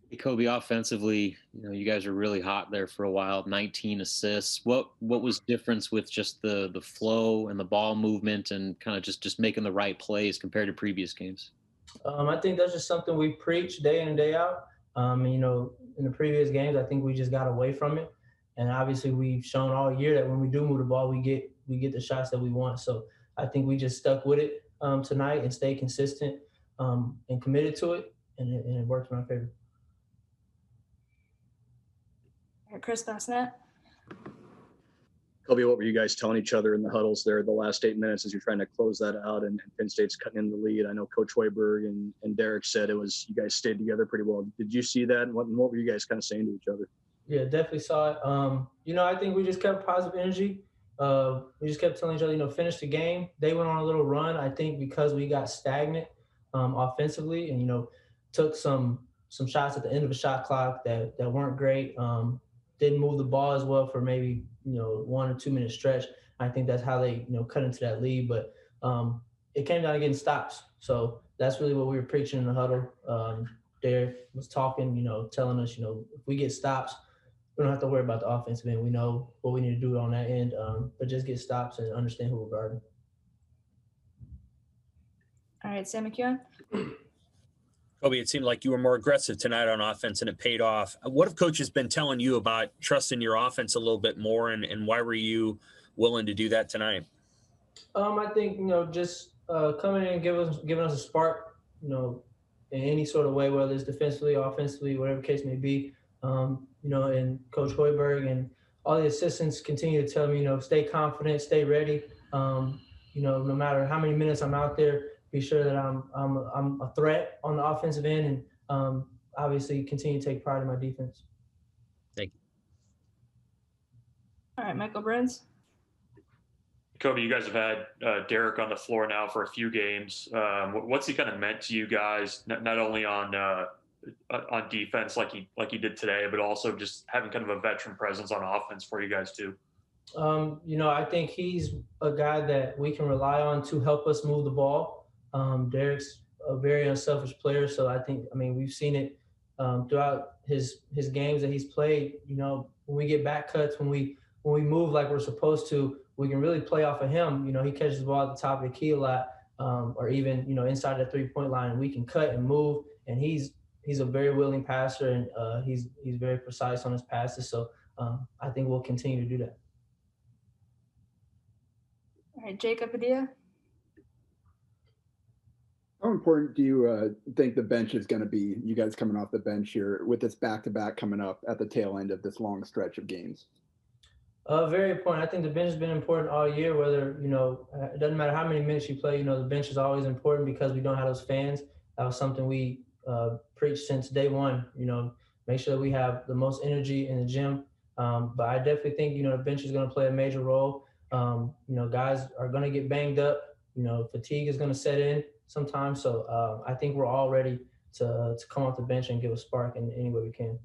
Hey, Kobe, offensively, you guys are really hot there for a while. 19 assists. What was difference with just the flow and the ball movement and kind of just making the right plays compared to previous games? I think that's just something we preach day in and day out. And, in the previous games, I think we just got away from it. And obviously, we've shown all year that when we do move the ball, we get the shots that we want. So I think we just stuck with it tonight and stay consistent and committed to it, and it worked in our favor. Chris Bassinet. Kobe, what were you guys telling each other in the huddles there the last 8 minutes as you're trying to close that out and Penn State's cutting in the lead? I know Coach Hoiberg and Derek said it was you guys stayed together pretty well. Did you see that? And what were you guys kind of saying to each other? Yeah, definitely saw it. I think we just kept positive energy. We just kept telling each other, finish the game. They went on a little run, I think, because we got stagnant offensively and, took some shots at the end of a shot clock that weren't great. Didn't move the ball as well for maybe, 1 or 2 minute stretch. I think that's how they, cut into that lead. But it came down to getting stops. So that's really what we were preaching in the huddle. Derek was talking, telling us, if we get stops, we don't have to worry about the offensive end. We know what we need to do on that end, but just get stops and understand who we're guarding. All right, Sam McEwen. Kobe, it seemed like you were more aggressive tonight on offense and it paid off. What have coaches been telling you about trusting your offense a little bit more, and why were you willing to do that tonight? I think, just coming in and giving us a spark, in any sort of way, whether it's defensively, offensively, whatever case may be. And Coach Hoiberg and all the assistants continue to tell me, stay confident, stay ready. No matter how many minutes I'm out there, be sure that I'm a threat on the offensive end, and obviously continue to take pride in my defense. Thank you. All right, Michael Bruns. Kobe, you guys have had Derek on the floor now for a few games. What's he kind of meant to you guys, not only on defense like he did today, but also just having kind of a veteran presence on offense for you guys too? I think he's a guy that we can rely on to help us move the ball. Derek's a very unselfish player, so I think, we've seen it throughout his games that he's played. When we get back cuts, when we move like we're supposed to, we can really play off of him. He catches the ball at the top of the key a lot, or even inside the 3-point line, and we can cut and move. And he's a very willing passer, and he's very precise on his passes. So I think we'll continue to do that. All right, Jacob Adia. How important do you think the bench is going to be, you guys coming off the bench here with this back-to-back coming up at the tail end of this long stretch of games? Very important. I think the bench has been important all year, whether, it doesn't matter how many minutes you play, the bench is always important because we don't have those fans. That was something we preached since day one, make sure that we have the most energy in the gym. But I definitely think, the bench is going to play a major role. Guys are going to get banged up. Fatigue is going to set in sometimes. So I think we're all ready to come off the bench and give a spark in any way we can.